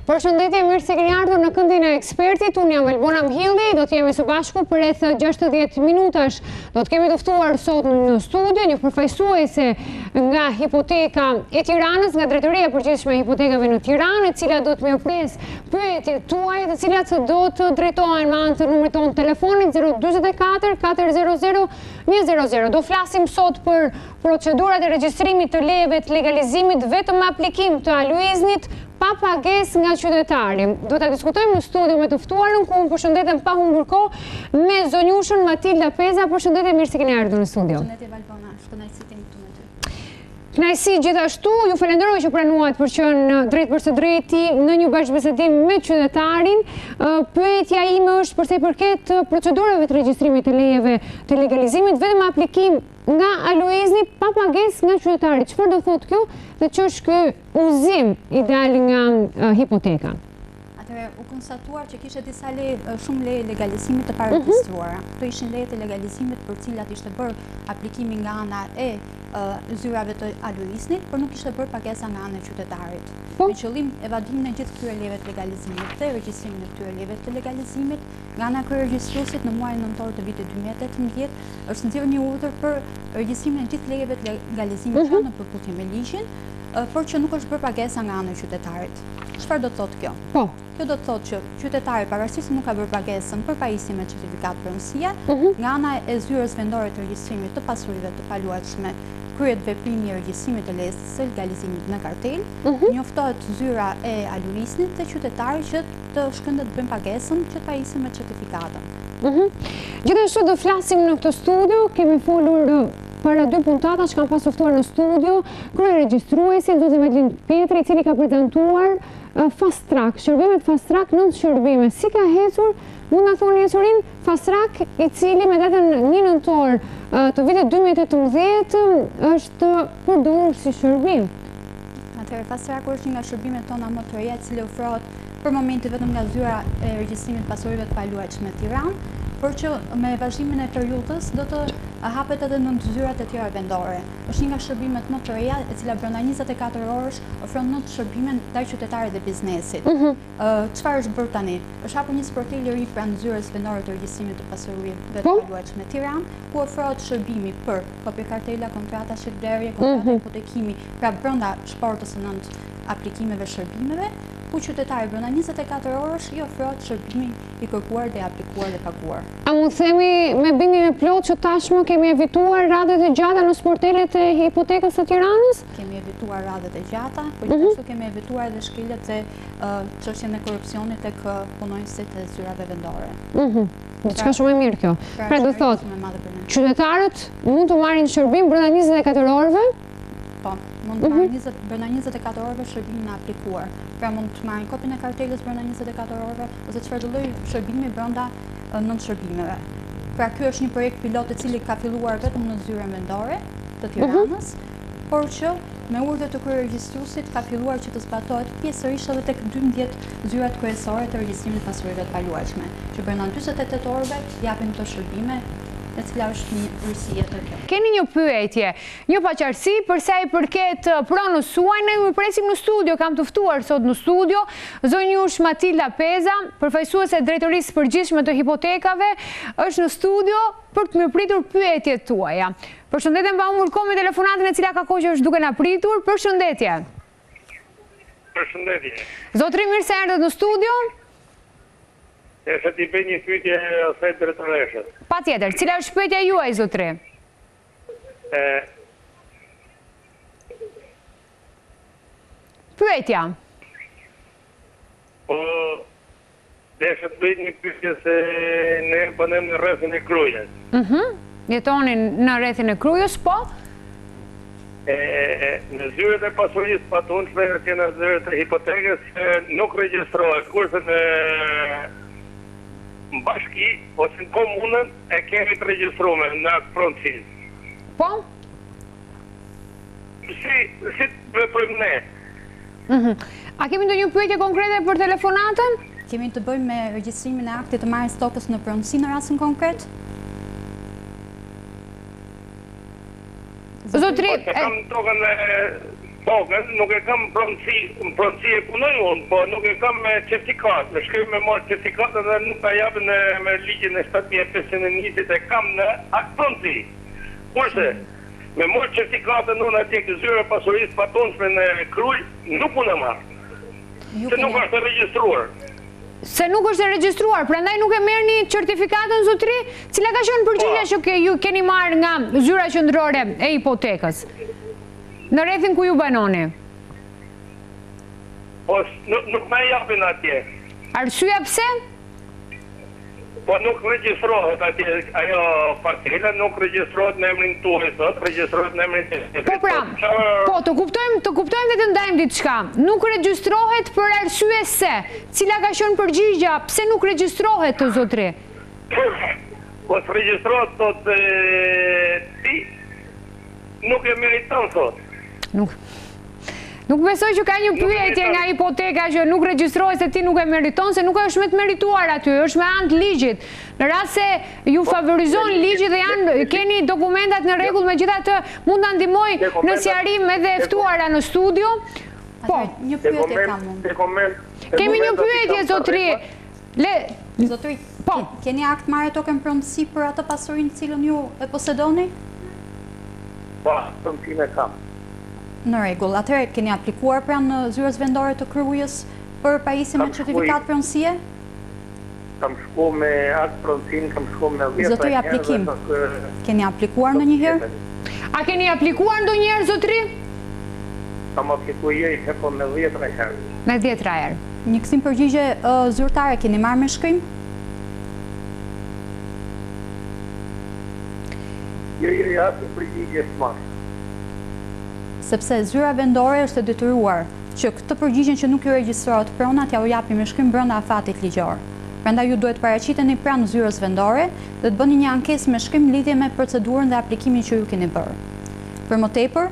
Përshëndetje, mirë se keni ardhur në këndin e ekspertit. Unë jam Elbona Mhilli, do të jemi së bashku për rreth 60 minutash. Do të kemi të ftuar sot në studio një përfaqësuese nga hipoteka e Tiranës, nga drejtoria e përgjithshme e hipotekave në Tiranë, e cila do të mirëpres pyetjet tuaja, të cilat do të drejtohen me anë të numrit tonë telefonit 044 400 100. Do flasim sot për procedurat e regjistrimit të lejeve të legalizimit vetëm me aplikim të aluiznit pa pagesë nga qytetari. Do ta diskutojmë në studio me të ftuarën, ku unë përshëndetem pa humbur kohë me zonjushën Matilda Peza. Përshëndetje, mirë se keni ardhur në studio. Përshëndetje Valbona, kënaqësi të jemi këtu me ty. Kënaqësi gjithashtu, ju falenderoj që pranuat për qenë drejt për së drejti në një bashkëbisedim me qytetarin. Pyetja ime është përsa i përket procedurave të regjistrimit të lejeve të legalizimit vetëm me aplikim nga aluizni pa pagesë nga qytetari. Çfarë do thotë kjo dhe ç'është ky uzim i dalë nga hipoteka? Atëherë, u konstatuar që kishte disa shumë leje legalizimit të paregjistruara. Këto ishin lejet e legalizimit për cilat ishte bërë aplikimi nga ana e zyrave të aluiznit, por nuk ishte bërë pagesa nga ana e qytetarit. Me qëllim evadimin e gjithë këtyre lejeve të legalizimit dhe regjistrimin e këtyre lejeve të legalizimit, nga ana e kryeregjistruesit në muajin nëntor të vitit 2018 është nxjerrë një urdhër për regjistrimin e gjithë lejeve të legalizimit që në përputhje me ligjin, por që nuk është bërë pagesa nga ana e qytetarit. Çfarë do të thotë kjo? Kjo do të thotë që qytetari pavarësisht se nuk ka bërë pagesën për pajisje me certifikat pronësie, nga ana e zyrës vendore të regjistrimit të pasurive të paluajtshme kryet veprimi i regjistrimit të lejes së legalizimit në kartel, njoftohet zyra e aluiznit dhe qytetari që të shkëndet të bëjnë pagesën që të pajisjen me certifikatën. Gjithashtu do flasim në këtë studio, kemi folur para 2 puntata që kanë pasur ftuar në studio, kryeregjistruesi Zotin Petri, i cili ka prezantuar fast track, shërbimet fast track, 9 shërbime. Si ka ecur? Mund na thoni historinë fast track, i cili me datën 1 nëntor të vitit 2018 është përdorur si shërbim. Atëherë, fast track është një nga shërbimet tona më të reja, e cili ofrohet për momenti vetëm nga zyra e regjistrimit të pasurive të paluajtshme në Tiranë, por që me vazhdimin e periudhës do të hapet edhe në zyrat e tjera vendore. Është një nga shërbimet më të reja, e cila brenda 24 orësh ofron 9 shërbime ndaj qytetarit dhe biznesit. Çfarë është bërë tani? Është hapur një sportel i ri pranë zyrës vendore të regjistrimit të pasurive të paluajtshme në Tiranë, ku ofrohet shërbimi për kopje kartela, kontrata shitblerje, kontrata hipotekimi, pra brenda shportës së 9 aplikimeve shërbimeve, ku qytetari brenda 24 orësh i ofrohet shërbimi i kërkuar dhe aplikuar dhe paguar. A mund themi me bindjen e plotë që tashmë kemi evituar radhët e gjata në sportelet e hipotekës së Tiranës? Kemi evituar radhët e gjata, por gjithashtu kemi evituar edhe shkeljet e çështjen e korrupsionit tek punonjësit e zyrave vendore. Diçka shumë e mirë kjo. Pra do thotë, qytetarët mund të marrin shërbim brenda 24 orëve? Po, mund të marrin brenda 24 orëve shërbimin e aplikuar. Pra mund të marrin kopjen e kartelës brenda 24 orëve ose çfarëdo lloj shërbimi brenda 9 shërbimeve. Pra ky është një projekt pilot i cili ka filluar vetëm në zyrën vendore të Tiranës, por që me urdhër të kryeregjistruesit ka filluar që të zbatohet pjesërisht edhe tek 12 zyrat kryesore të regjistrimit të pasurive të paluajtshme, që brenda 48 orëve japin këto shërbime, e cila është një rësie të kjo. Keni një pyetje, një paqartësi përsa i përket pronës suaj, ne ju presim në studio, kam të ftuar sot në studio, zonjush Matilda Peza, përfaqësuese e drejtorisë përgjithshme të hipotekave, është në studio për të mirëpritur pyetjet tuaja. Përshëndetje, mba humbur kohë me telefonatën e cila ka kohë që është duke na pritur. Përshëndetje. Përshëndetje. Zotri, mirë se erdhët në studio. E se t'i bëj një pyetje asaj drejtoreshës. Patjetër, cila është pyetja juaj, zotri? Pyetja. Po, desha të bëj një pyetje se ne banem në rrethin e Krujës. Jetonin në rrethin e Krujës, po? Në zyrët e pasurisë patundshme që në zyrët e hipotekës nuk regjistrohet, kurse në bashki ose në komunën e kemi të regjistruar në aktë pronësisë. Po? Si të veprojmë ne? A kemi ndonjë pyetje konkrete për telefonatën? Kemi të bëjmë me regjistrimin e aktit të marrjes tokës në pronësi në rastin konkret? Zotri, kam tokën Po, nuk e kam pronësi e punoj unë, po nuk e kam certifikat. Në shkrim me marë certifikat dhe nuk ta japën me ligjin e 7520 e kam në atë pronësi. Kurse, me marë certifikatën unë atje këzyre pasurisë patonshme në Kruj, nuk unë e marë. Se nuk është e regjistruar. Se nuk është e regjistruar, prandaj nuk e merrni certifikatën zotri, cila ka qenë përgjigja që ju keni marrë nga zyra qendrore e hipotekës. Në rrethin ku ju banoni? Po, nuk me japin atje. Arsyeja pse? Po nuk regjistrohet atje, ajo parcela nuk regjistrohet në emrin tuaj sot, regjistrohet në emrin të Po pra, po të kuptojmë dhe të ndajmë diçka. Nuk regjistrohet për arsye se. Cila ka qenë përgjigja, pse nuk regjistrohet të zotri? Po të regjistrohet sot ti nuk e meriton sot. Nuk besoj që ka një pyetje nga hipoteka që nuk regjistrohet se ti nuk e meriton, se nuk është me të merituar aty, është me anë të ligjit. Në rast se ju favorizon ligji dhe keni dokumentat në rregull, megjithatë mund ta ndihmoj në sqarim edhe e ftuara në studio. Po, një pyetje kam unë. Kemi një pyetje zotri. Zotri, keni akt marrë tokën pronësi për atë pasurinë cilën ju e posedoni? Po, pronësinë e kam. Në rregull, atëherë keni aplikuar pranë zyrës vendore të Krujës për pajisje me certifikat pronësie? Kam shku me akt pronësinë, kam shku me 10 Zotri, aplikim. Keni aplikuar ndonjëherë? A keni aplikuar ndonjëherë zotri? Kam aplikuar po me 10 herë. Me 10 herë. Një kthim përgjigje zyrtare keni marrë me shkrim? Jo, përgjigje s'marrë. Sepse zyra vendore është e detyruar që këtë përgjigjen që nuk ju regjistrohet Prona t'ja u japi me shkrim brenda afatit ligjor. Prandaj ju duhet paraqiteni pranë zyrës vendore dhe të bëni një ankesë me shkrim lidhje me procedurën dhe aplikimin që ju keni bërë. Për më tepër,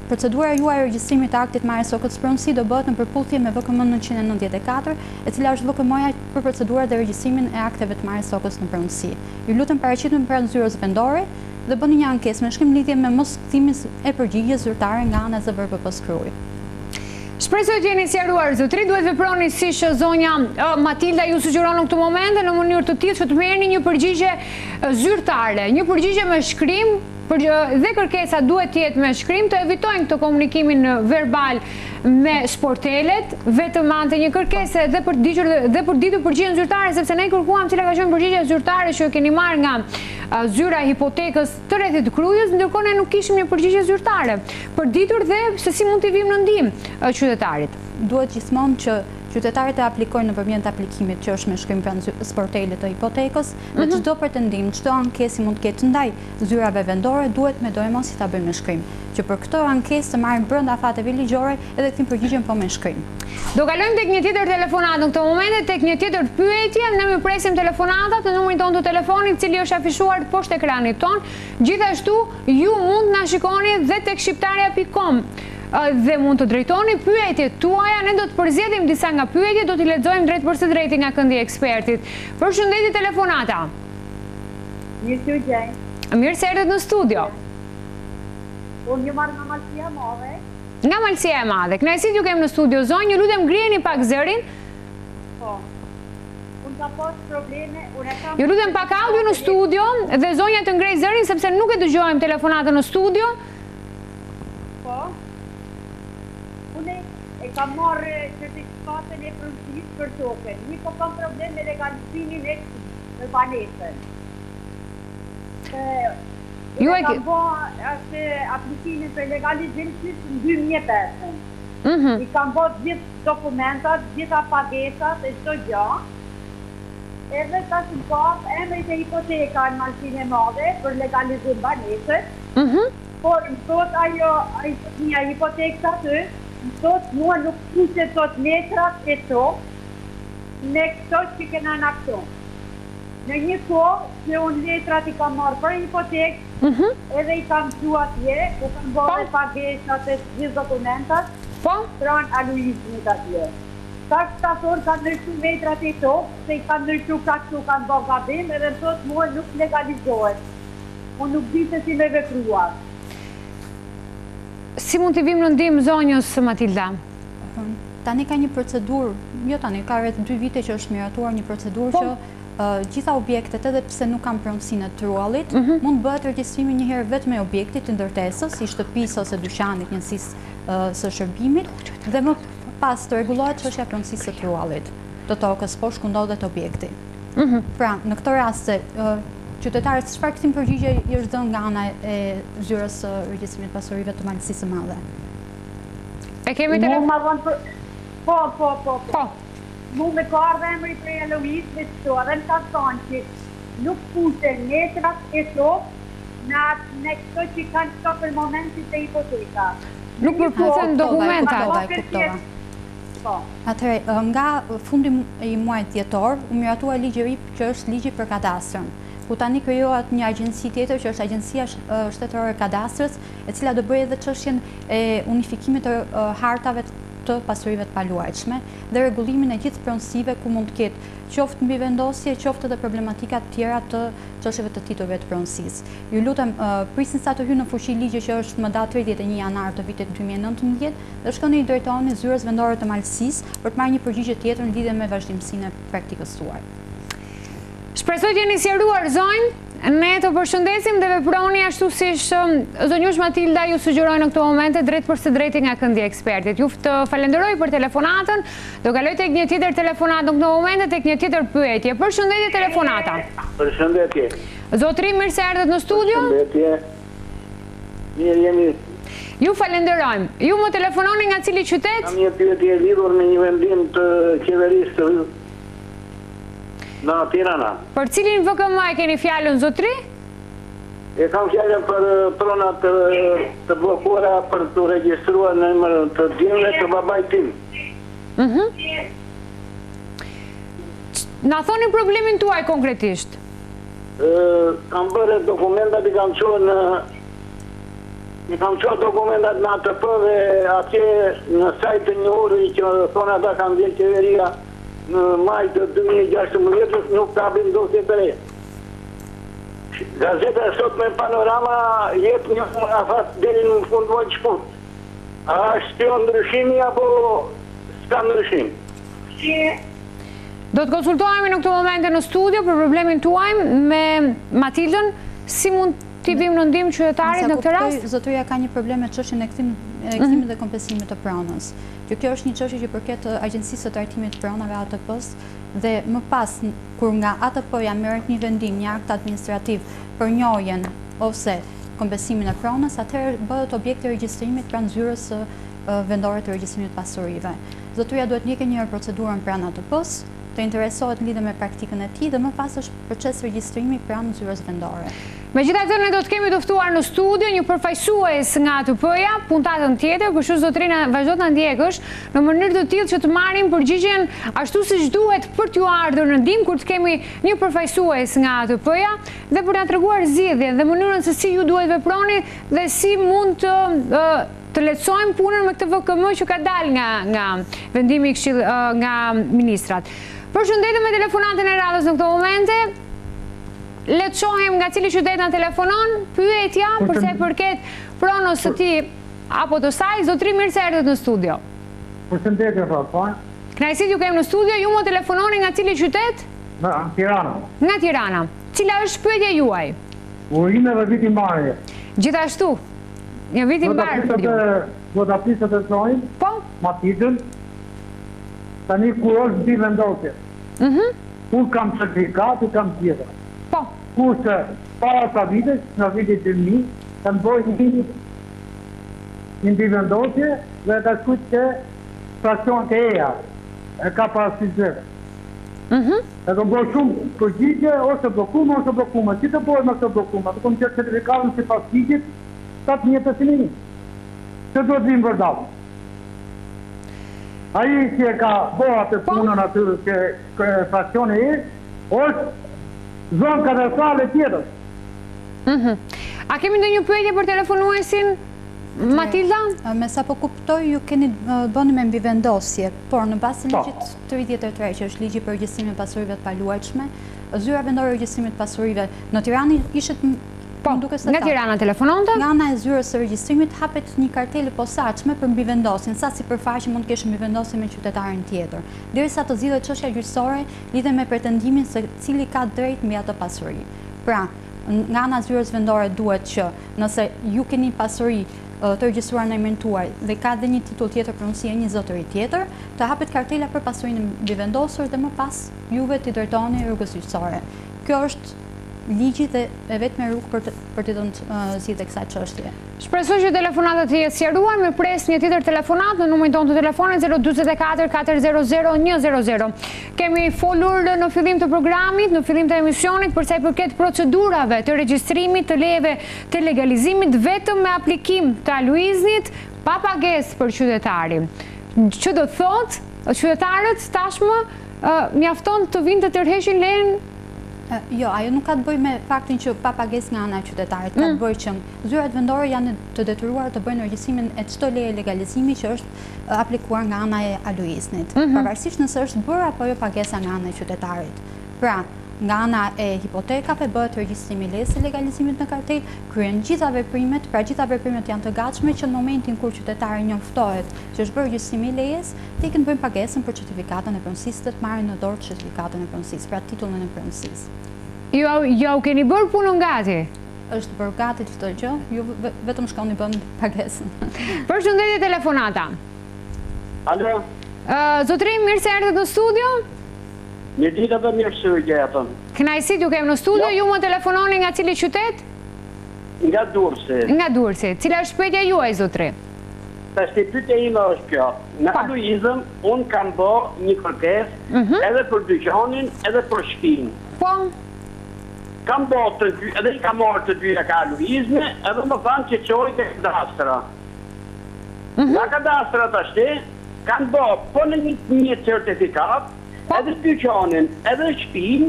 procedura juaj e regjistrimit të aktit marrjes së pronësi do bëhet në përputhje me VKM 994, e cila është VKM-ja për procedurën dhe regjistrimin e akteve të marrjes së në pronësi. Ju lutem paraqiteni pranë zyrës vendore dhe bëni një ankesë me shkrim lidhje me moskthimin e përgjigjes zyrtare nga ana e ZVPP-s Kruj. Shpresoj të jeni sqaruar zotri, duhet veproni si që zonja Matilda ju sugjeron në këtë moment në mënyrë të tillë që të merrni një përgjigje zyrtare, një përgjigje me shkrim dhe kërkesa duhet të jetë me shkrim, të evitojnë këtë komunikimin verbal me sportelet, vetëm ante një kërkesë dhe për ditur përgjigjen zyrtare, sepse ne kërkuam cila ka qenë përgjigjja zyrtare që keni marrë nga zyra hipotekës të rrethit të Krujës, ndërkohë ne nuk kishim një përgjigje zyrtare për ditur dhe se si mund t'i vim në ndihmë qytetarit. Duhet gjithmonë që qytetarët e aplikojnë nëpërmjet aplikimit që është me shkrim pranë sportelit të hipotekës, dhe çdo pretendim, çdo ankesë mund të ketë ndaj zyrave vendore, duhet me dojmosi ta bëjmë me shkrim. Që për këtë ankesë të marrim brenda afateve ligjore edhe kthim përgjigjen po me shkrim. Do kalojmë tek një tjetër telefonat në këtë moment, tek një tjetër pyetje, ne më presim telefonatat në numrin tonë të telefonit, i cili është afishuar poshtë ekranit ton. Gjithashtu ju mund na shikoni dhe tek shqiptaria.com. Dhe mund të drejtoni pyetjet tuaja, ne do të përzgjedhim disa nga pyetjet, do t'i lexojmë drejt për së drejti nga Kendi Ekspertit. Përshëndetje telefonata. Mirë se erdhët në studio. Unë ju marrë nga Malësia e Madhe. Nga Malësia e Madhe. Kënaqësi ju kem në studio, zonjë, ju lutem ngrijeni pak zërin. Po. Unë ka pas probleme, ju lutem pak audio në studio dhe zonja të ngrej zërin sepse nuk e dëgjojmë telefonatën në studio. Po. Unë e kam marrë certifikatën e pronësisë për tokën. Një po kam problem me legalizimin e banesën. Ju e kam bërë aplikimin për legalizim në 2005. I kam bërë gjithë dokumentat, gjitha pagesat e çdo gjë. Edhe tash më kap emrit e hipoteka në Malësinë e Madhe për legalizim banesës. Por më thot ajo një hipotekë aty, më thot mua nuk pushet thot letrat e to në këto që kena në akton. Në një kohë që unë letrat i kam marrë për hipotekë, edhe i kam qu atje, u kam bërë pagesat e gjithë dokumentat, pranë aluizmit atje. Tash stator kanë ndryshu letrat e to, se i kanë ndryshu kështu kanë bërë gabim, edhe më thot mua nuk legalizohet. Unë nuk di se si me vepruar. Si mund t'i vim në ndihmë zonjës Matilda? Tani ka një procedurë, jo tani, ka rreth 2 vite që është miratuar një procedurë që gjitha objektet, edhe pse nuk kanë pronësinë e truallit, mund bëhet regjistrimi një herë vetëm e objektit të ndërtesës, si shtëpisë ose dyqanit, njësisë së shërbimit, dhe më pas të rregullohet çështja e pronësisë së truallit të tokës poshtë ku ndodhet objekti. Pra, në këtë rast se qytetarët çfarë kthim përgjigje i është dhënë nga ana e zyrës së regjistrimit të pasurive të Malësisë së Madhe? E kemi telefon? Po. Mu me ka ardhe emri prej Elois, me qëto, edhe në ka thonë që nuk puse letrat e shok në këto që kanë qëto për momentit e hipoteka. Nuk përpusen dokumenta. Atëherë, nga fundi i muajit dhjetor, u miratua ligji i ri që është ligji për kadastrën, ku tani krijohet një agjenci tjetër që është Agjencia Shtetërore e Kadastrës, e cila do bëjë edhe çështjen e unifikimit të hartave të pasurive të paluajtshme dhe rregullimin e gjithë pronësive ku mund të ketë qoftë mbi vendosje, qoftë edhe problematika të tjera të çështjeve të titujve të pronësisë. Ju lutem, prisni sa të hyjë në fuqi ligji që është më datë 31 janar të vitit 2019 dhe shkoni i drejtoheni zyrës vendore të Malësisë për të marrë një përgjigje tjetër në lidhje me vazhdimsinë e praktikës tuaj. Shpresoj që jeni sqaruar zonjë. Ne të përshëndesim dhe veproni ashtu siç zonjush Matilda ju sugjeroi në këto momente drejt për së drejti nga Kendi Ekspertit. Ju të falenderoj për telefonatën. Do kaloj tek një tjetër telefonat në këto momente, tek një tjetër pyetje. Përshëndetje telefonata. Përshëndetje. Zotri, mirë se erdhët në studio. Përshëndetje. Mirë jemi. Ju falenderojmë. Ju më telefononi nga cili qytet? Kam një pyetje lidhur me një vendim të qeverisë të në Tirana. Për cilin VKM e keni fjalën, zotri? E kam fjalën për Prona të bllokuara për të regjistruar në emër të djemve të babait tim. Na thoni problemin tuaj konkretisht. Kam bërë dokumentat i kam çuar dokumentat në ATP dhe atje në sajtë një uri që thonë ata kanë vjen qeveria në maj të 2016 nuk kapin dosje të re. Gazeta sot me panorama jetë një afat deri në fund vojtë shput. A është kjo ndryshimi apo s'ka ndryshim? Do të konsultohemi në këto momente në studio për problemin tuaj me Matildën. Si mund t'i vim në ndihmë qytetarit në këtë rast? Zotëria ka një problem me çështjen e kthimit dhe kompensimit të pronës. Që kjo është një çështje që përket Agjencisë së Trajtimit të Pronave ATP-s dhe më pas kur nga ATP-ja merret një vendim, një akt administrativ për njohjen ose kompensimin e pronës, atëherë bëhet objekt i regjistrimit pranë zyrës së vendore të regjistrimit të pasurive. Zotëria duhet njëkë një herë procedurën pranë ATP-s, të interesohet në lidhje me praktikën e tij dhe më pas është proces regjistrimi pranë zyrës vendore. Megjithatë, ne do të kemi të ftuar në studio një përfaqësues nga ATP-ja, puntatën tjetër, kështu zotrina vazhdo ta ndjekësh në mënyrë të tillë që të marrim përgjigjen ashtu siç duhet për t'ju ardhur në ndihmë kur të kemi një përfaqësues nga ATP-ja dhe për t'na treguar zgjedhjen dhe mënyrën se si ju duhet veproni dhe si mund të lehtësojmë punën me këtë VKM që ka dalë nga vendimi nga ministrat. Përshëndetem me telefonatën e radhës në këto momente. Le të shohim nga cili qytet na telefonon, pyetja përse e përket pronës së tij apo të saj. Zotri, mirë se erdhët në studio. Përshëndetje, po. Kënaqësi ju kem në studio. Ju më telefononi nga cili qytet? Nga Tirana. Nga Tirana. Cila është pyetja juaj? Urime dhe viti mbarje. Gjithashtu. Një vit i mbarë. Do ta prisë të thojnë. Po. Matidën. Tani kur është di vendosje. Unë kam certifikat, kam tjetër. Po. Kurse para sa vitesh, në vitit 2000, të mbojnë një di vendosje dhe të shkujtë që stacion të eja e ka parasitëve. E të mbojnë shumë përgjigje, ose blokume. Që të bojnë me këtë blokume? Të kom qërë certifikatën si pas ligjit, 7.000. Që do të vimë vërdavë? Aji që e ka bërë atë punën aty që stacion e e, është zonë kadastrale tjetër. A kemi ndonjë pyetje për telefonuesin Matilda? Me sa po kuptoj, ju keni bënë me mbivendosje, por në bazë të ligjit 33, që është ligji për regjistrimin e pasurive të paluajtshme, zyra vendore e regjistrimit të pasurive në Tiranë ishit Po, nga Tirana telefononte? Nga ana e zyrës së regjistrimit hapet një kartelë posaçme për mbivendosjen, sa sipërfaqe mund të kesh mbivendosje me qytetarin tjetër. Derisa të zgjidhet çështja gjyqësore lidhe me pretendimin se cili ka drejt mbi atë pasuri. Pra, nga ana e zyrës vendore duhet që nëse ju keni pasuri të regjistruar në emërtuar dhe ka dhe një titull tjetër pronësie një zotëri tjetër, të hapet kartela për pasurinë e mbivendosur dhe më pas juve t'i drejtoni rrugës gjyqësore. Kjo është ligji dhe e vetme rrugë për të zgjidhur kësaj çështje. Shpresoj që telefonata të jetë sqaruar, me pres një tjetër telefonat në numrin tonë të telefonit 044 400 100. Kemi folur në fillim të programit, në fillim të emisionit për sa i përket procedurave të regjistrimit të lejeve të legalizimit vetëm me aplikim të aluiznit pa pagesë për qytetarin. Që do thotë, qytetarët tashmë mjafton të vinë të tërheqin lejen. Jo, ajo nuk ka të bëjë me faktin që pa pagesë nga ana e qytetarit, ka të bëjë që zyrat vendore janë të detyruar të bëjnë regjistrimin e çdo leje legalizimi që është aplikuar nga ana e aluiznit, pavarësisht nëse është bërë apo jo pagesa nga ana e qytetarit. Pra, nga ana e hipotekave bëhet regjistrimi i lejes së legalizimit në kartelë, kryen gjitha veprimet, pra gjitha veprimet janë të gatshme që në momentin kur qytetari njoftohet që është bërë regjistrimi i lejes, të ikën bëjnë pagesën për certifikatën e pronësisë, të marrin në dorë certifikatën e pronësisë, pra titullin e pronësisë. Jo keni bërë punën gati? Është bërë gati çdo gjë, ju vetëm shkoni bën pagesën. Përshëndetje telefonata. Alo? Zotrim, mirë se erdhët në studio? Një ditë dhe mirë shërgje atëm. Kënaqësi t'ju kem në studio, ju më telefononi nga cili qytet? Nga Durrësi. Nga Durrësi. Cila është pyetja juaj, zotrim? Tash pyetja ime është kjo. Në aluizëm, unë kam bërë një kërkesë edhe për dyqanin, edhe për shtëpinë. Po? Kam bërë të dy, edhe i kam marrë të dyja ka aluizme, edhe më thanë që qoj të kadastra. Nga kadastra të ashti, kanë bërë po në një certifikat, edhe dyqanin, edhe shtëpinë,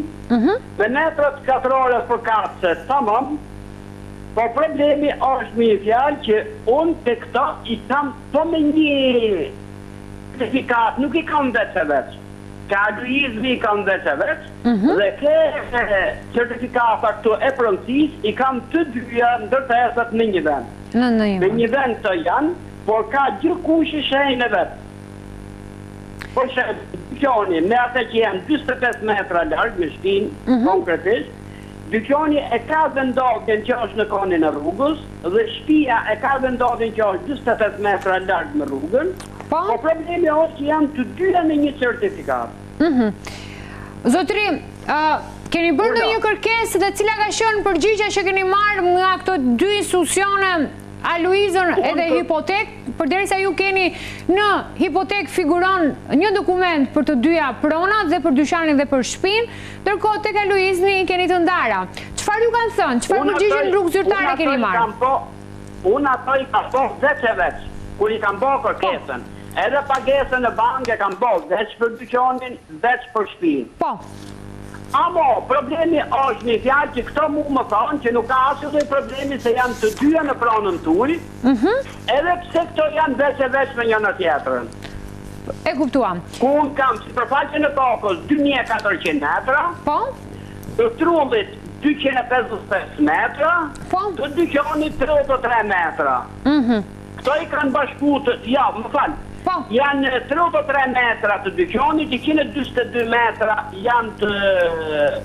me metrat katrore për katëse, tamam, po problemi është me një fjalë që unë të këta i kam po me një certifikat, nuk i kam vetë e vetë. Ka aluizmi i kam vetë e vetë, dhe ke certifikata këtu e pronësisë i kam të dyja ndërtesat në një vend. Në një vend të janë, por ka gjithkush i shenjë e vetë. Por dyqani, me atë që janë 25 metra largë në shtëpinë, konkretisht, dyqani e ka vendodin që është në konin e rrugës, dhe shtëpia e ka vendodin që është 25 metra largë në rrugën, po problemi është që janë të dyja në një certifikat. Zotrim, keni bërë në një kërkesë dhe cila ka qenë përgjigjja që keni marrë nga këto dy institucione, aluizën edhe hipotek, përderisa ju keni në hipotek figuron një dokument për të dyja pronat dhe për dyqanin dhe për shtëpinë, ndërkohë tek aluizni keni të ndara. Çfarë ju kanë thënë? Çfarë përgjigje rrugë zyrtare keni marrë? Unë ato i kam bërë veç, kur i kam bërë kërkesën. Edhe pagesën e bankë kam bërë veç për dyqanin, veç për shtëpinë. Po. Amo, problemi është një fjalë që këto mu më thonë që nuk ka asë dhe problemi se janë të dyja në pronën tuj, edhe pse këto janë veç me njëna tjetërën. E kuptuam. Ku unë kam si përfaqën e tokës 2400 metra, të trullit 255 metra, të dyqanit 33 metra. Këto i kanë bashkutë, ja, më falë, janë 33 metra të dyqanit, i 122 metra janë të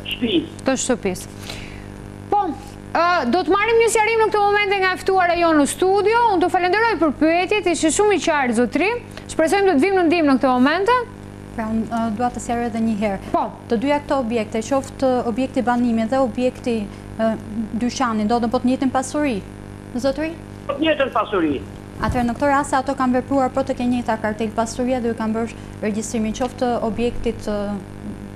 shtëpisë. Të shtëpisë. Po, do të marrim një sqarim në këtë moment nga e ftuara jonë në studio. Unë të falenderoj për pyetjet, ishte shumë i qartë zotrim. Shpresojmë të vim në ndihmë në këtë moment. Pra, unë dua të sqaroj edhe një herë. Po, të dyja këto objekte, qoftë objekti banimi dhe objekti dyqani, do të po të njëjtën pasuri. Zotëri? Po të njëjtën pasuri. Atëherë në këtë rast ato kanë vepruar për të ke njëjta kartel pasurie dhe ju kanë bërë regjistrimin qoftë objektit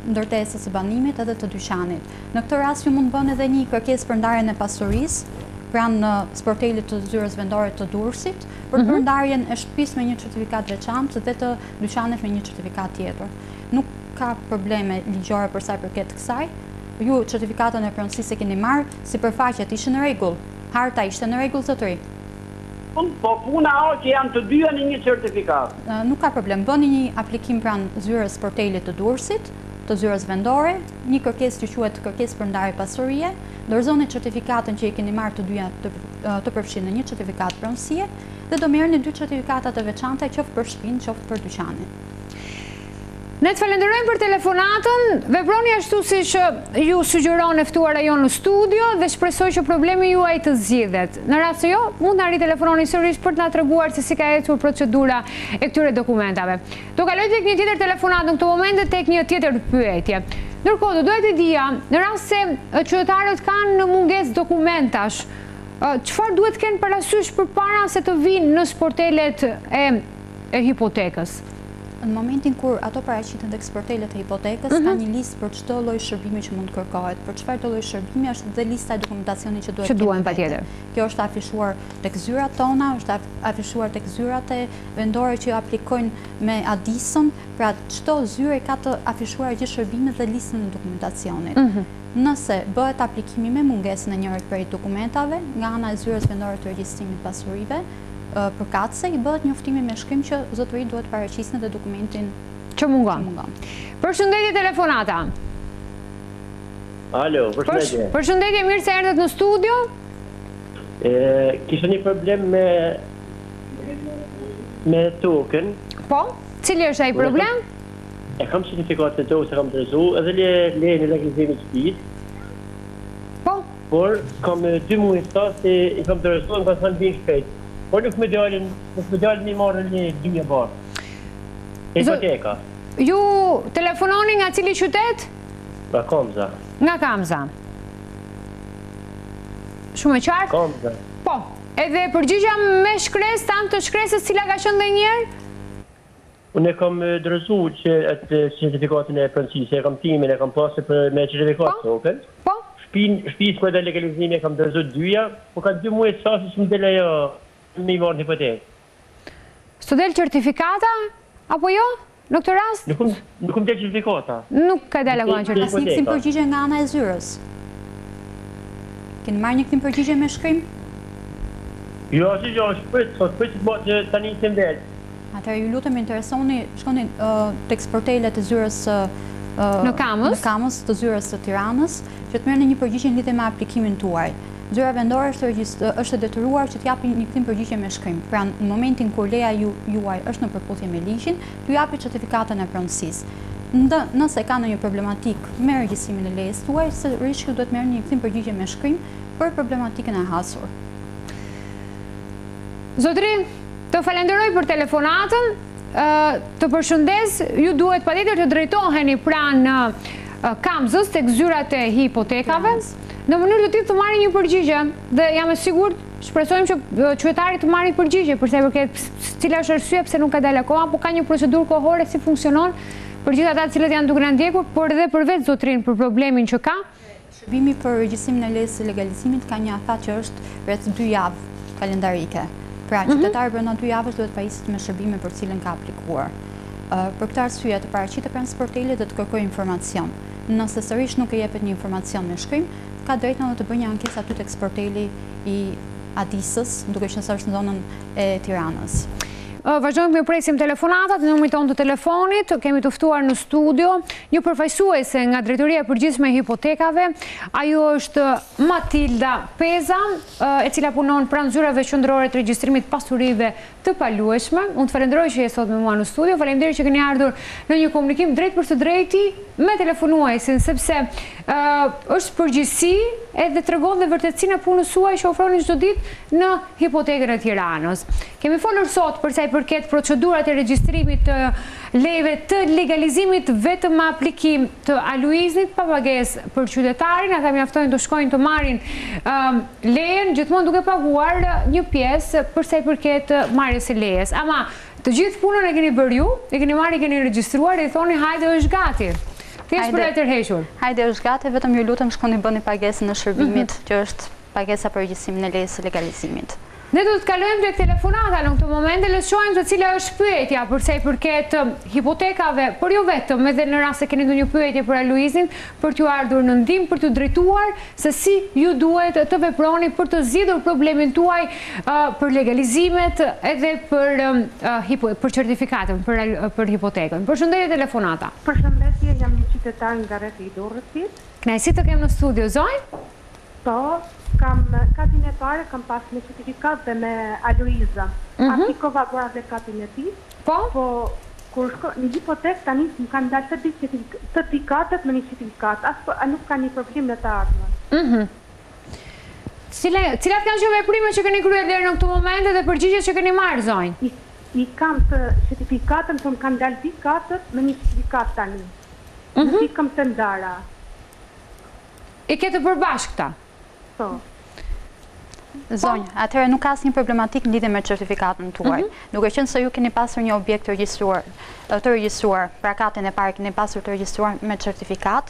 ndërtesës së banimit edhe të dyqanit. Në këtë rast ju mund bëni edhe një kërkesë për ndarjen e pasurisë pranë sportelit të zyrës vendore të Durrësit për ndarjen e shtëpisë me një certifikat veçantë dhe të dyqanit me një certifikat tjetër. Nuk ka probleme ligjore për sa i përket kësaj. Ju certifikatën e pronësisë e keni marrë, sipërfaqet ishte në rregull. Harta ishte në rregull zotëri. Po puna o që janë të dyja në një certifikat. Nuk ka problem, bëni një aplikim pranë zyrës sportelit të Durrësit, të zyrës vendore, një kërkesë që quhet kërkesë për ndarje pasurie, dorëzoni certifikatën që i keni marrë të dyja të përfshirë në një certifikat pronësie dhe do merrni 2 certifikata të veçanta qoftë për shtëpinë, qoftë për dyqanin. Ne të falenderojmë për telefonatën, veproni ashtu siç ju sugjeron e ftuara jonë në studio dhe shpresoj që problemi juaj të zgjidhet. Në rast se jo, mund të na ritelefononi sërish për të na treguar se si ka ecur procedura e këtyre dokumentave. Do kaloj tek një tjetër telefonat në këtë moment tek një tjetër pyetje. Ndërkohë, do doja të dija, në rast se qytetarët kanë mungesë dokumentash, çfarë duhet të kenë parasysh përpara se të vinë në sportelet e hipotekës? Në momentin kur ato paraqiten tek sportelet e hipotekës, ka një listë për çdo lloj shërbimi që mund të kërkohet. Për çfarë lloj shërbimi është dhe lista e dokumentacionit që duhet të kenë patjetër. Kjo është afishuar tek zyrat tona, është afishuar tek zyrat e vendore që aplikojnë me adisën, pra çdo zyrë ka të afishuar gjithë shërbimet dhe listën e dokumentacionit. Nëse bëhet aplikimi me mungesën e njërit prej dokumentave nga ana e zyrës vendore të regjistrimit pasurive, përkatëse i bëhet njoftimi me shkrim që zotëri duhet paraqisni dhe dokumentin që mungon. Përshëndetje telefonata. Alo, përshëndetje. Përshëndetje, mirë se erdhët në studio. Kisha një problem me tokën. Po, cili është ai problem? E kam certifikatën e tokës, e kam drezu, edhe lejen e legalizimit të shtëpisë. Po. Por kam 2 muaj se i kam drezu, më kanë thënë bien shpejt. Por nuk me dalin një marrë një 2 barë. Hipoteka. Ju telefononi nga cili qytet? Nga Kamza. Nga Kamza. Shumë e qartë? Kamza. Po, edhe përgjigja me shkresë, tanë të shkresës cila ka qenë dhe njerë? Unë e kam drezu që atë certifikatën e pronësisë, e kam timin, e kam pasë me certifikatë tokën. Po? Shtëpisë për dhe legalizimi e kam drezu 2, po ka 2 muaj sa që më dele jo me i marrë një hipotekë. Së del certifikata, apo jo, në këtë rast? Nuk më del certifikata. Nuk ka del agon certifikata. Asnjë kthim përgjigje nga ana e zyrës. Keni marrë një kthim përgjigje me shkrim? Jo, si jo, shprit që tani të mbet. Atëherë ju lutem interesoni, shkoni tek sportelet e zyrës në Kamës të zyrës të Tiranës, që të merrni një përgjigje në lidhje me aplikimin tuaj. Zyra vendore është detyruar që t'japi një kthim përgjigje me shkrim. Pra në momentin kur leja juaj është në përputhje me ligjin, t'ju japi certifikatën e pronësisë. Nëse ka ndonjë problematik me regjistrimin e lejes tuaj, sërish ju duhet merrni një kthim përgjigje me shkrim për problematikën e hasur. Zotri, të falenderoj për telefonatën, të përshëndes, ju duhet patjetër të drejtoheni pranë Kamzës tek zyrat e hipotekave. Në mënyrë të tillë të marrë një përgjigje dhe jam e sigurt, shpresojmë që qytetarit të marrin përgjigje përse i përket cila është arsyeja pse nuk ka dalë akoma, apo ka një procedurë kohore si funksionon për gjithë ata të cilët janë duke na ndjekur, por edhe për vetë zotrin për problemin që ka. Shërbimi për regjistrimin e lejes së legalizimit ka një afat që është rreth 2 javë kalendarike. Pra, qytetari brenda 2 javësh duhet pajisët me shërbime për cilën ka aplikuar. Për këtë arsye të paraqitet pranë sportelit dhe të kërkojë informacion. Nëse sërish nuk e jepet një informacion me shkrim, ka drejtën të bëjë një ankesë aty tek sporteli i Adisës, duke qenë se është në zonën e Tiranës. Vazhdojmë me presim telefonatat, në numrin tonë të telefonit, kemi të ftuar në studio një përfaqësuese nga Drejtoria e Përgjithshme e Hipotekave. Ajo është Matilda Peza, e cila punon pranë zyrave qendrore të regjistrimit pasurive të paluajshme. Unë të falenderoj që je sot me mua në studio. Faleminderit që keni ardhur në një komunikim drejt për së drejti me telefonuesin, sepse është përgjithësi edhe tregon dhe vërtetësinë e punës suaj që ofroni çdo ditë në hipotekën e Tiranës. Kemi folur sot për sa i përket procedurat e regjistrimit të lejeve të legalizimit vetëm me aplikim të aluiznit pa pagesë për qytetarin. Ata mjaftojnë të shkojnë të marrin lejen, gjithmonë duke paguar një pjesë për sa i përket marrjes së lejes. Ama të gjithë punën e keni bërë ju, e keni marrë, e keni regjistruar dhe i thoni hajde është gati. Thjesht për e tërhequr. Hajde është gati, vetëm ju lutem shkoni bëni pagesën e shërbimit, që është pagesa për regjistrimin e lejes së legalizimit. Ne do të kalojmë drejt telefonata në këtë moment dhe lëshojmë se cila është pyetja përsa i përket hipotekave, por jo vetëm, edhe në rast se keni ndonjë pyetje për Luizin, për t'ju ardhur në ndihmë, për t'ju drejtuar se si ju duhet të veproni për të zgjidhur problemin tuaj për legalizimet edhe për certifikatën, për hipotekën. Përshëndetje telefonata. Përshëndetje, jam një qytetar nga rreth i Durrësit. Kënaqësi të kem në studio, Zonjë. Po, katin e pare kam pas me certifikat dhe me Aloiza. Aplikova bora dhe katin e ti. Po? Po, kur shko në hipotek tani më kanë dalë të certifikatet me një certifikat. Nuk ka një problem në të ardhmen. Cilat kanë qenë veprimet që keni kryer deri në këtë moment dhe përgjigjet që keni marrë, Zonjë? I kam të certifikatën, po më kanë dalë dikatët me një certifikat tani. Nuk i kam të ndara. I ke të përbashkëta? Po. Zonjë, atëherë nuk ka asnjë problematik në lidhje me certifikatën tuaj. Duke qenë se ju keni pasur një objekt të regjistruar, pra katin e parë keni pasur të regjistruar me certifikat,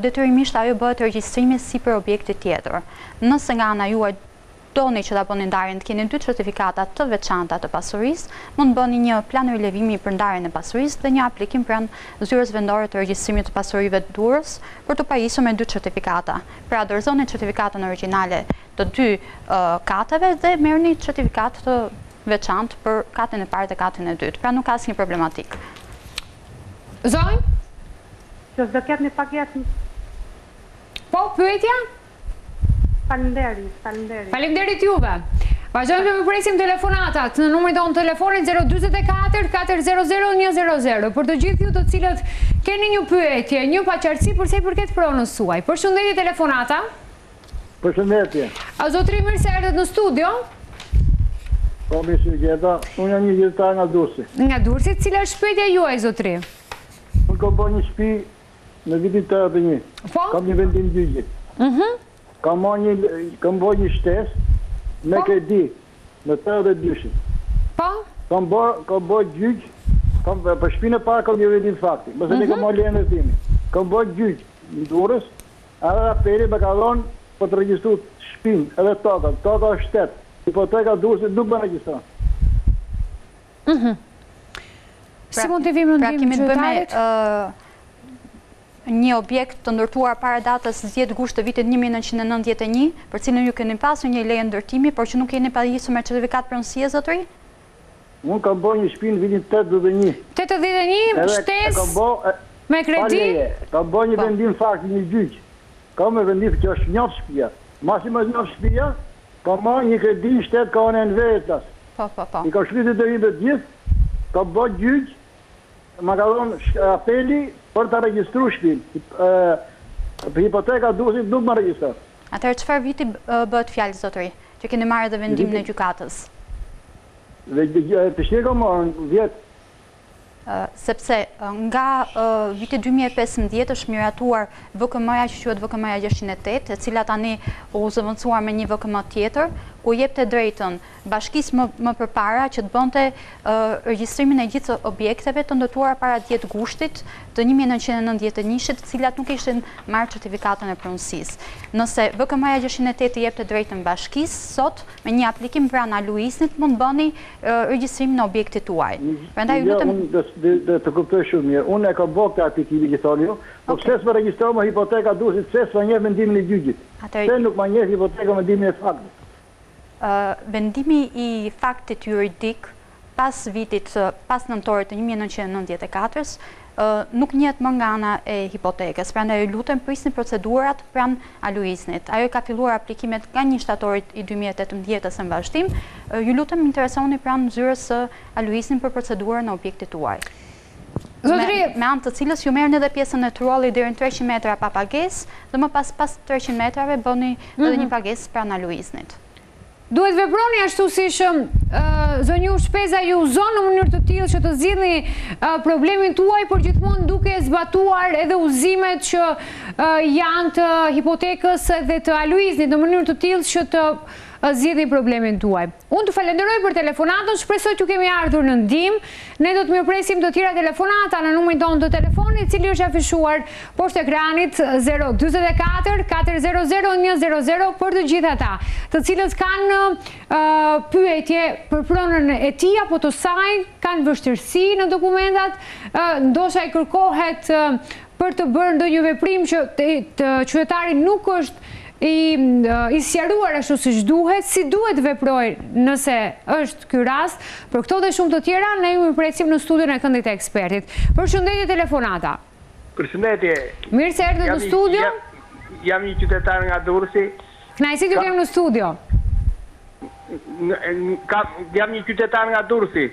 detyrimisht ajo bëhet regjistrimi si për objektin tjetër. Nëse nga ana juaj doni që ta bëni ndarjen, të keni 2 certifikata të veçanta të pasurisë, mund të bëni një plan rilevimi për ndarjen e pasurisë dhe një aplikim pranë zyrës vendore të regjistrimit të pasurive të Durrës për të pajisur me 2 certifikata. Pra dorëzoni certifikatën origjinale të 2 kateve dhe merrni certifikat të veçantë për katin e parë dhe katin e dytë. Pra nuk ka asnjë problematik. Zonjë? Që do ketë një pagesë. Po, pyetja? Faleminderit juve. Vazhdojmë të presim telefonatat në numrin tonë telefonit 044 400 100 për të gjithë ju të cilët keni një pyetje, një paqartësi për sa i përket pronës suaj. Përshëndetje telefonata. Përshëndetje. A zotri, mirë se erdhët në studio? Po, mirë gjeta. Unë jam një qytetar nga Durrësi. Nga Durrësi, cila është pyetja juaj, zotri? Unë kam bërë një shtëpi në vitin 81. Po? Kam një vendim gjyqi. Kam bërë një shtesë me kredi në 82. Po? Kam bërë gjyq, për shtëpinë e parë kam një vendim fakti, mëse ne kam marrë lejen e timi. Kam bërë gjyq në Durrës, edhe apeli me ka dhënë për të regjistruar shtëpinë edhe toka është shtet. Hipoteka Durrësit nuk bën regjistron. Si mund të vim në ndihmë qytetarit? Një objekt të ndërtuar para datës 10 gusht të vitit 1991, për cilën ju keni pasur një leje ndërtimi, por që nuk keni pajisur me certifikat pronësie, zotëri? Unë kam bërë një shtëpi në vitin 81. 81, shtesë me kredi? Kam bërë një vendim fakti, një gjyq. Kam me vendim që është njoft shtëpia. Masi më njoft shtëpia, kam marrë një kredi në shtet ka në vetas. Po. I kam shkruar të rritë gjithë, kam bërë gjyq, ma ka dhënë apeli për të regjistru shtëpinë. Hipoteka Durrësit nuk më regjistron. Atëherë çfarë viti bëhet fjalë, zotëri, që keni marrë edhe vendimin e gjykatës? Të shkego më vjetë. Sepse nga viti 2015 është miratuar VKM-ja që quhet VKM-ja 608, e cila tani u zëvendësuar me një VKM tjetër, ku jepte drejtën bashkisë më përpara që të bënte regjistrimin e gjithë objekteve të ndërtuara para 10 gushtit të 1991-shit, të cilat nuk ishin marrë certifikatën e pronësisë. Nëse VKM-ja 608 jepte drejtën bashkisë, sot me një aplikim pranë Luiznit mund bëni regjistrimin e objektit tuaj. Prandaj lutem të kuptoj shumë mirë. Unë e kam bërë këtë aplikimin që thoni ju, po pse s'më regjistrohet me hipoteka Durrësit, pse s'ma njeh vendimin e gjyqit? Pse nuk ma njeh hipoteka vendimin e faktit? Vendimi i faktit juridik pas nëntorit të 1994-s nuk njihet më nga ana e hipotekës. Prandaj lutem prisni procedurat pranë Luiznit. Ajo ka filluar aplikimet nga 1 shtatorit i 2018-s në vazhdim. Ju lutem interesoni pranë zyrës së Luiznit për procedurën e objektit tuaj. Me anë të cilës ju merrni edhe pjesën e trollit deri në 300 metra pa pagesë dhe më pas 300 metrave bëni edhe një pagesë pranë Luiznit. Duhet veproni ashtu siç zonjë Shpeza ju zonë në mënyrë të tillë që të zgjidhni problemin tuaj, por gjithmonë duke zbatuar edhe udhëzimet që janë të hipotekës edhe të Luiznit në mënyrë të tillë që të zgjidhni problemin tuaj. Unë të falenderoj për telefonatën, shpresoj që kemi ardhur në ndihmë. Ne do të mirëpresim të tjera telefonata në numrin tonë të telefonit, cili është afishuar poshtë ekranit 044 400 100 për të gjithë ata, të cilët kanë pyetje për pronën e tij apo të saj, kanë vështirësi në dokumentat, ndoshta i kërkohet për të bërë ndonjë veprim që qytetari nuk është i sqaruar ashtu siç duhet, si duhet veproj nëse është ky rast. Për këto dhe shumë të tjera, ne ju mirëpresim në studion e Këndit të Ekspertit. Përshëndetje telefonata. Përshëndetje. Mirë se erdhët në studio. Jam një qytetar nga Durrësi. Kënaqësi t'ju kem në studio. Jam një qytetar nga Durrësi.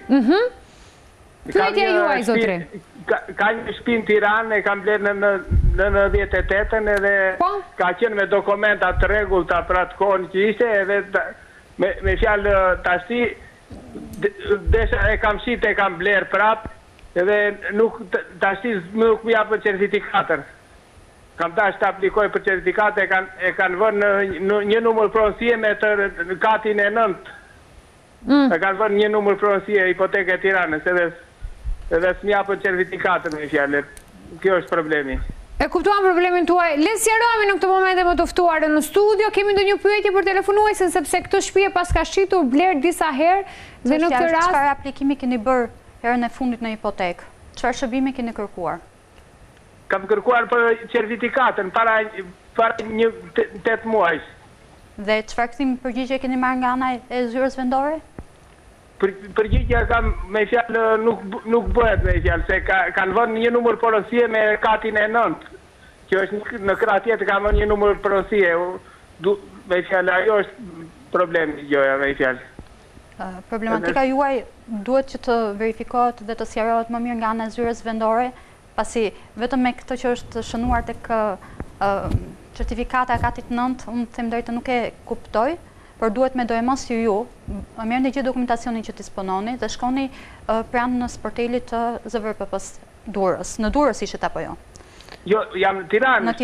Pyetja juaj, zotri. Ka një shtëpi në Tiranë, e kam blerë në 98-ën edhe ka qenë me dokumenta të rregullta për atë kohën që ishte, edhe me fjalë tashi desha e kam shit e kam blerë prap, edhe tashi nuk më japën certifikatën. Kam dash të aplikoj për certifikat, e kanë vënë një numër pronësie me të katin e 9. E kanë vënë një numër pronësie hipoteke e Tiranës, edhe s'mja për certifikatën me fjallet. Kjo është problemi. E kuptuam problemin tuaj. Le sqarohemi në këtë moment më të ftuarë në studio. Kemi ndonjë pyetje për telefonuesin, sepse këtë shtëpi pas ka shitur blerë disa herë dhe në këtë rast çfarë aplikimi keni bërë herën e fundit në hipotekë? Çfarë shërbimi keni kërkuar? Kam kërkuar për certifikatën para 8 muajsh. Dhe çfarë përgjigje keni marrë nga ana e zyrës vendore? Përgjigja kam me fjalë nuk bëhet me fjalë, se kanë vënë një numër porosie me katin e 9. Që është në krah tjetër kanë vënë një numër porosie. Me fjalë ajo është problemi gjoja me fjalë. Problematika juaj duhet që të verifikohet dhe të sqarohet më mirë nga ana e zyrës vendore, pasi vetëm me këtë që është shënuar tek certifikata e katit 9, unë them drejtë nuk e kuptoj, por duhet me dojmos që ju merrni gjithë dokumentacionin që dispononi dhe shkoni pranë në sportelit të ZVRPP-s Durrës. Në Durrës ishit apo jo? Jo, jam në Tiranë. Në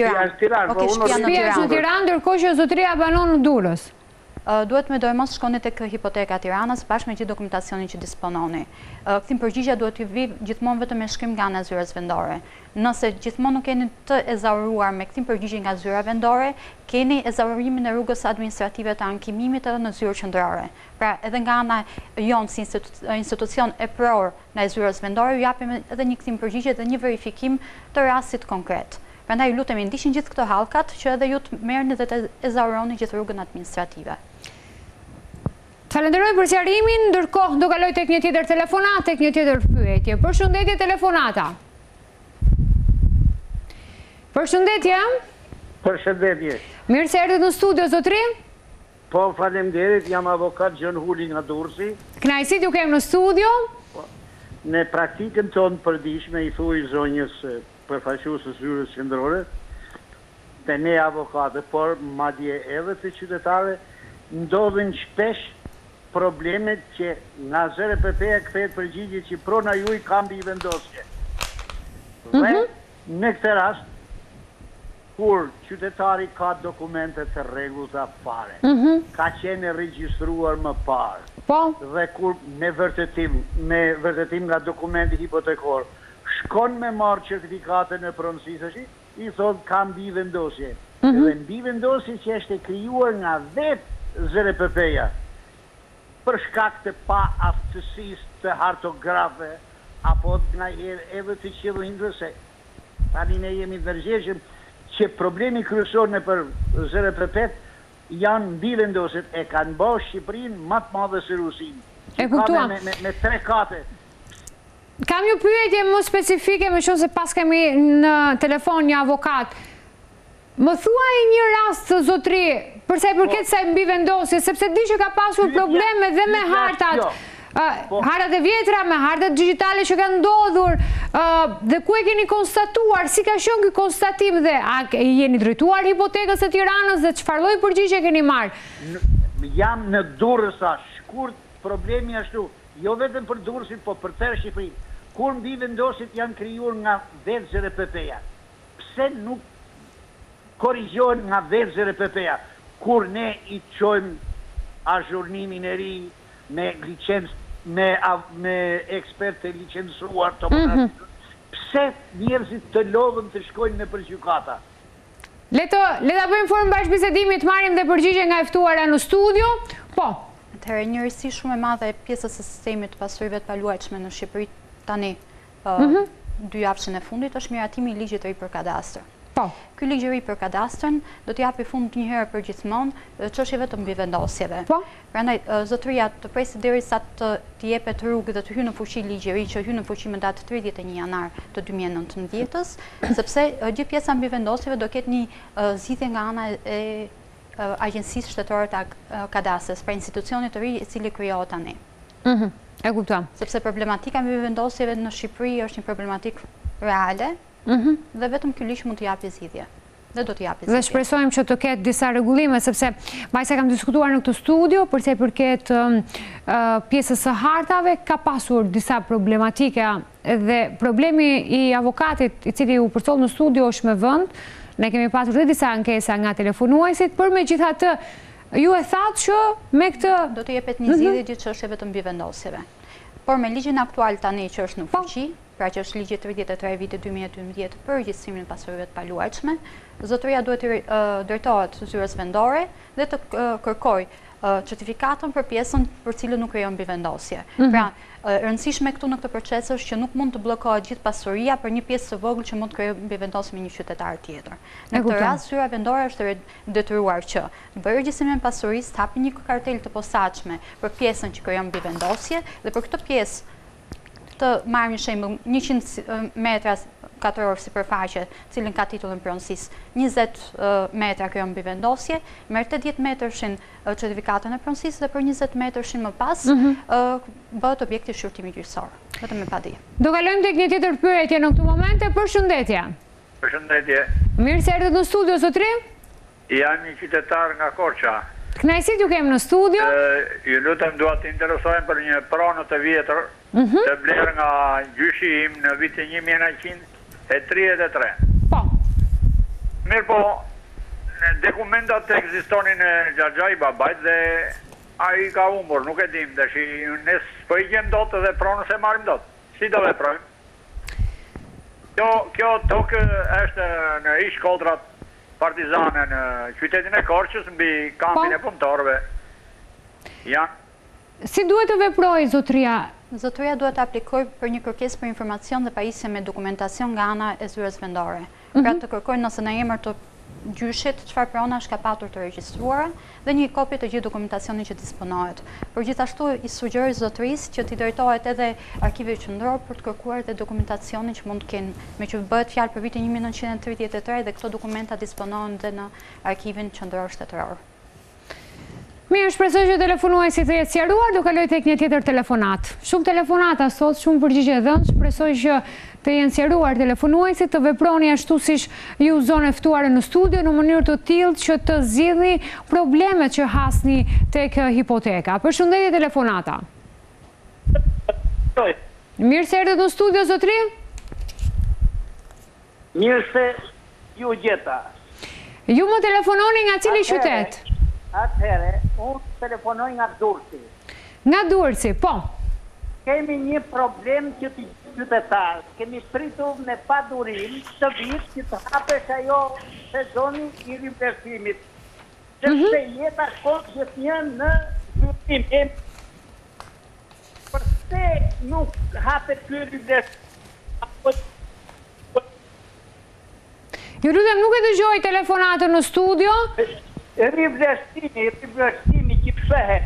Tiranë. Shtëpia është në Tiranë, ndërkohë që zotëria banon në Durrës. Duhet me dojmos shkoni tek hipoteka Tiranës bashkë me gjithë dokumentacionin që dispononi. Këtim përgjigja duhet t'ju vi gjithmonë vetëm me shkrim nga ana e zyrës vendore. Nëse gjithmonë nuk keni të ezauruar me këtim përgjigje nga zyra vendore, keni ezaurimin e rrugës administrative të ankimimit edhe në zyrë qendrore. Pra edhe nga ana jonë si institucion e pror në zyrës vendore, ju japim edhe një këtim përgjigje dhe një verifikim të rastit konkret. Prandaj ju lutemi ndiqni gjithë këto hallkat që edhe ju të merrni dhe të ezauroni gjithë rrugën administrative. Falenderoj për sqarimin, ndërkohë do kaloj tek një tjetër telefonat, tek një tjetër pyetje. Përshëndetje telefonata. Përshëndetje. Përshëndetje. Mirë se erdhët në studio, zotri. Po, faleminderit, jam avokat Gjon Huli nga Durrësi. Kënaqësi t'ju kem në studio. Në praktikën tonë përditshme i thuj zonjës përfaqësuesës zyrës qendrore, te ne avokatë, por madje edhe të qytetarëve, ndodhen shpesh problemet që nga ZRPP-ja kthehet përgjigje që prona juaj ka mbi vendosje. Dhe në këtë rast, kur qytetari ka dokumente të rregullta fare, ka qenë regjistruar më parë, dhe kur me vërtetim nga dokumenti hipotekor, shkon me marrë certifikatën e pronësisë, i thot ka mbi vendosje. Dhe mbi vendosje që është e krijuar nga vetë ZRPP-ja, për shkak të pa aftësisë të hartografe, apo nga herë edhe të qëllindrëse. Tani ne jemi të nërgjeshëm që problemi kryesor në për ZRPP janë mbi vendosjet, e kanë bërë Shqipërinë më të madhe se Rusinë. E kuptuam. Me 3 kate. Kam një pyetje më specifike, me qenë se pas kemi në telefon një avokat. Më thuaj një rast, zotri, përsa i përket sa mbi vendosje, sepse di që ka pasur probleme dhe me hartat. Hartat e vjetra, me hartat digjitale që kanë ndodhur, dhe ku e keni konstatuar, si ka qenë ky konstatim dhe a jeni drejtuar hipotekës së Tiranës dhe çfarë lloj përgjigje keni marrë? Jam në Durrës, shkurt problemi ashtu, jo vetëm për Durrësin, po për tërë Shqipërinë. Kur mbi vendosjet janë krijuar nga vetë ZRPP-ja, pse nuk korrigjohen nga vetë ZRPP-ja? Kur ne i çojmë azhurnimin e ri me licencë, me ekspert të licencuar të pse njerëzit të lodhën të shkojnë në përgjykata? Le ta bëjmë formë bashkëbisedimit, marrim dhe përgjigje nga e ftuara në studio. Po. Atëherë, njërësi shumë e madhe e pjesës e sistemit të pasurive të paluajtshme në Shqipëri tani 2 javëshën e fundit është miratimi i ligjit të ri për kadastër. Po. Ky ligj i ri për kadastrën do të japi fund një herë për gjithmonë çështjeve të mbivendosjeve. Po. Prandaj zotëria të presë derisa të jepet rrugë dhe të hyjë në fuqi ligji i ri që hyn në fuqi më datë 31 janar të 2019-s, sepse gjithë pjesa mbivendosjeve do ketë një zgjidhje nga ana e Agjencisë Shtetore të Kadastrës, pra institucionit të ri i cili krijohet tani. E kuptoj. Sepse problematika e mbivendosjeve në Shqipëri është një problematikë reale. Dhe vetëm ky ligj mund të japë zgjidhje. Dhe do të japë zgjidhje. Dhe shpresojmë që të ketë disa rregullime, sepse mbajsa kam diskutuar në këtë studio për sa i përket pjesës së hartave, ka pasur disa problematika dhe problemi i avokatit i cili u përcoll në studio është me vend. Ne kemi pasur dhe disa ankesa nga telefonuesit, por megjithatë ju e thatë që me këtë do të jepet një zgjidhje gjithë çështjeve të mbivendosjeve. Por me ligjin aktual tani që është në fuqi, pra që është ligji 33 viti 2012 për regjistrimin e pasurive të paluajtshme, zotëria duhet të drejtohet zyrës vendore dhe të kërkoj certifikatën për pjesën për cilën nuk krijon mbivendosje. Pra, e rëndësishme këtu në këtë proces është që nuk mund të bllokohet gjithë pasuria për një pjesë të vogël që mund të krijojë mbivendosje me një qytetar tjetër. Në këtë rast, zyra vendore është detyruar që në regjistrimin e pasurisë të hapi një kartel të posaçme për pjesën që krijon mbivendosje dhe për këtë pjesë të marrë një shembull 100 metra katror sipërfaqe, cilën ka titullin pronësisë, 20 metra krijon mbivendosje, merr 80 metrshin certifikatën e pronësisë dhe për 20 metrshin më pas bëhet objekti i shqyrtimit gjyqësor. Vetëm me padi. Do kalojmë tek një tjetër pyetje në këtë moment. Përshëndetje. Përshëndetje. Mirë se erdhët në studio zotri. Jam një qytetar nga Korça. Kënaqësi ju kem në studio. Ju lutem, dua të interesohem për një pronë të vjetër të blerë nga gjyshi im në vitin 1933. Po. Mirë po, dokumentat ekzistonin në Xhaxhai babait dhe ai ka humbur, nuk e dim, tash ne s'po i gjem dot dhe pronën se marrim dot. Si do veprojmë? Kjo tokë është në ish kodrat partizane në qytetin e Korçës mbi kampin e punëtorëve. Si duhet të veprojë zotëria? Zotëria duhet të aplikojë për një kërkesë për informacion dhe pajisje me dokumentacion nga ana e zyrës vendore. Pra të kërkojnë nëse në emër të gjyshit çfarë pronash ka patur të regjistruara dhe një kopje të gjithë dokumentacionit që disponohet. Por gjithashtu i sugjeroj zotërisë që t'i drejtohet edhe arkivit qendror për të kërkuar edhe dokumentacionin që mund të kenë, me që bëhet fjalë për vitin 1933 dhe këto dokumenta disponohen dhe në arkivin qendror shtetëror. Mirë, shpresoj që telefonuesit të jetë sqaruar, do kaloj tek një tjetër telefonat. Shumë telefonata sot, shumë përgjigje dhënë, shpresoj që të jenë sqaruar telefonuesit, të veproni ashtu siç ju zonë e ftuar në studio në mënyrë të tillë që të zgjidhni problemet që hasni tek hipoteka. Përshëndetje telefonata. Mirë se erdhët në studio zotri. Mirë se ju gjeta. Ju më telefononi nga cili qytet? Atëhere, unë telefonoj nga Durrësi. Nga Durrësi, po. Kemi një problem që të qytetarë. Kemi pritur me padurim të vit që të hapesh ajo sezoni i rivlerësimit. Sepse jeta kot gjithë një në zhvillim. Përse nuk hapet ky rivlerësim? Ju lutem, nuk e dëgjoj telefonatën në studio. Rivlerësimi që pësehet.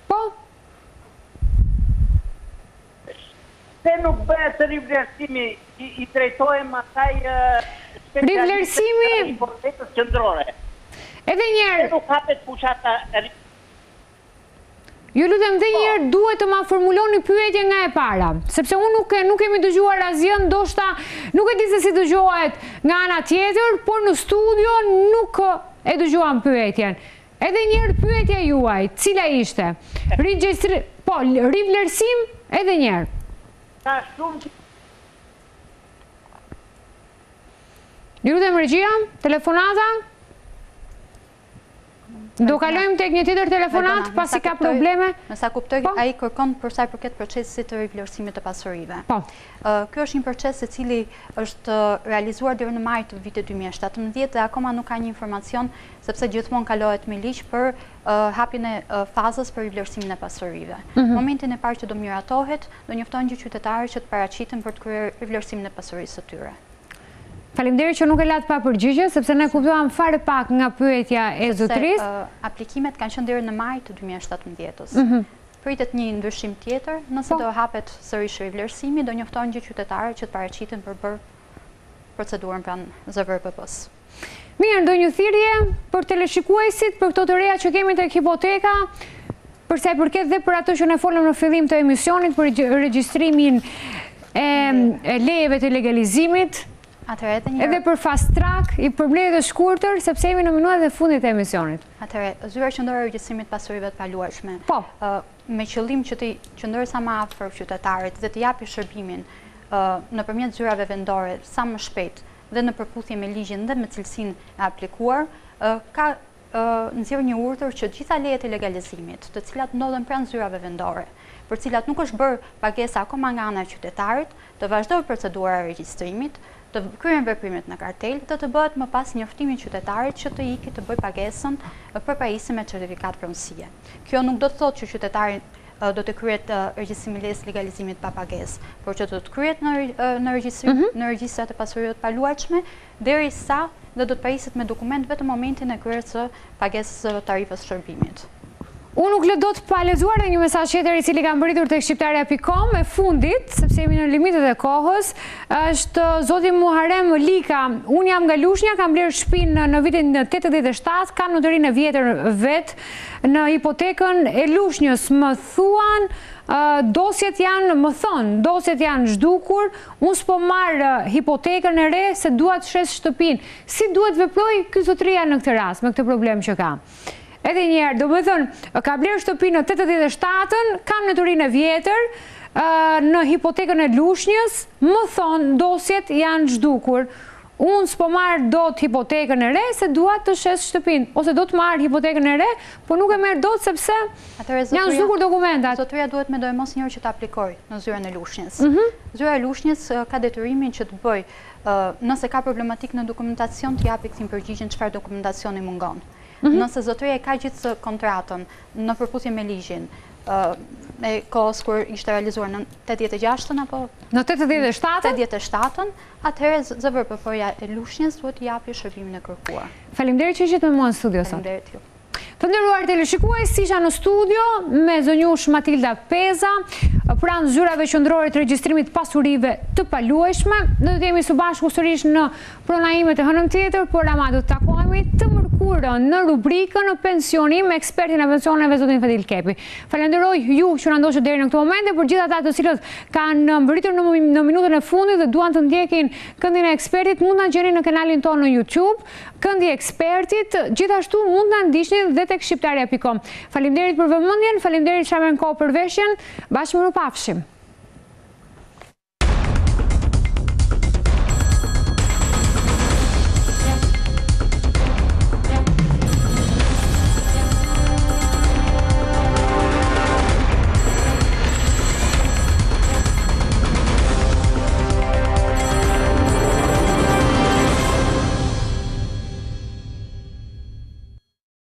Po? Se nuk bëhet rivlerësimi i drejtohem asaj rivlerësimi hipotekës qendrore. Edhe njerë. Se nuk hapet fushata. Ju lutem dhe njerë duhet të ma formuloni pyetje nga e para, sepse unë nuk kemi dëgjuar asgjë, ndoshta nuk e di se si dëgjohet nga ana tjetër, por në studio nuk e dëgjuam pyetjen. Edhe njerë pyetja juaj, cila ishte? Rivlerësim edhe njerë. Ka shumë. Ju lutem regjia, telefonata? Do kalojmë tek një tjetër telefonat, pasi ka probleme. Nësa kuptoj, a i kërkon për sa i përket procesit të rivlerësimit të pasurive. Kjo është një proces i cili është realizuar deri në maj të vitit 2017 dhe akoma nuk ka një informacion, sepse gjithmonë kalohet me ligj për hapjen e fazës për rivlerësimin e pasurive. Në momentin e parë që do miratohet, do njoftojnë gjithë qytetarët që të paraqiten për të kryer rivlerësimin e pasurisë së tyre. Faleminderit që nuk e latë pa përgjigje, sepse ne kuptuam fare pak nga pyetja e zotërisë. Aplikimet kanë qenë deri në maj të 2017-s. Pritet një ndryshim tjetër, nëse do hapet sërish rivlerësimi, do njoftojnë gjithë qytetarët që të paraqiten për bërë procedurën pranë ZVRPP-s. Mirë, ndonjë thirrje për teleshikuesit për këto të reja që kemi tek hipoteka, për sa i përket dhe për ato që ne folëm në fillim të emisionit për regjistrimin e lejeve të legalizimit, edhe për fast track i përmbledhjet e shkurtër, sepse jemi në minutat e fundit të emisionit. Atëherë, zyra qendrore e regjistrimit të pasurive të paluajshme, me qëllim që të qëndrojë sa më afër qytetarit dhe të japi shërbimin nëpërmjet zyrave vendore sa më shpejt dhe në përputhje me ligjin dhe me cilësinë e aplikuar, ka nxjerrë një urdhër që gjitha lejet e legalizimit, të cilat ndodhen pranë zyrave vendore, për cilat nuk është bërë pagesa akoma nga ana e qytetarit, të vazhdojë procedura e regjistrimit, të kryen veprimet në kartel dhe të bëhet më pas njoftimi qytetarit që të iki të bëj pagesën për pajisje me certifikat pronësie. Kjo nuk do të thotë që qytetari do të kryet regjistrimi i lejes legalizimit pa pagesë, por që do të kryet në regjistrat e pasurive të paluajshme derisa dhe do të pajiset me dokument vetëm momentin e kryerjes së pagesës së tarifës shërbimit. Unë nuk lë do të pa lexuar dhe një mesazh tjetër i cili ka mbërritur tek shqiptarja.com e fundit, sepse jemi në limitet e kohës, është zoti Muharrem Lika. Unë jam nga Lushnja, kam blerë shtëpinë në vitin 87, kam notarinë e vjetër vet në hipotekën e Lushnjës. Më thuan dosjet janë zhdukur, unë s'po marr hipotekën e re se dua të shes shtëpinë. Si duhet veproj ky zotëria në këtë rast me këtë problem që ka? Edhe njerë, do më thënë, ka blerë shtëpinë në 87-ën, kam notarinë e vjetër, në hipotekën e Lushnjës, më thonë, dosjet janë zhdukur. Unë s'po marrë do të hipotekën e re, se dua të shes shtëpinë, ose do të marrë hipotekën e re, po nuk e merr dot sepse janë zhdukur dokumentat. Zotëria duhet me dojë mos njërë që të aplikoj në zyrën e Lushnjës. Zyra e Lushnjës ka detyrimin që të bëj, nëse ka problematik në dokumentacion, të japi këtim përgjigjen çfarë dokumentacioni mungon. Nëse zotëria ka gjithë kontratën në përputhje me ligjin, e kohës kur ishte realizuar në 86-ën apo në 87-ën, atëherë ZVRPP-ja e Lushnjës duhet t'i japi shërbimin e kërkuar. Faleminderit që ishit me mua në studio sot. Faleminderit ju. Të nderuar teleshikues, isha në studio me zonjush Matilda Peza, pranë zyrave qendrore të regjistrimit pasurive të paluajshme. Ne do të jemi së bashku sërish në Prona ime të hënën tjetër, por ama do të takohemi të mërkurën në rubrikën në pensionim me ekspertin e pensioneve zotin Fadil Kepi. Falenderoj ju që na ndoshët deri në këtë moment dhe për gjithë ata të cilët kanë mbërritur në minutën e fundit dhe duan të ndjekin këndin e ekspertit, mund na gjeni në kanalin tonë në YouTube, Këndi Ekspertit, gjithashtu mund na ndiqni dhe tek shqiptarja.com. Faleminderit për vëmendjen, faleminderit që më kohë për veshjen, bashkë më pafshim.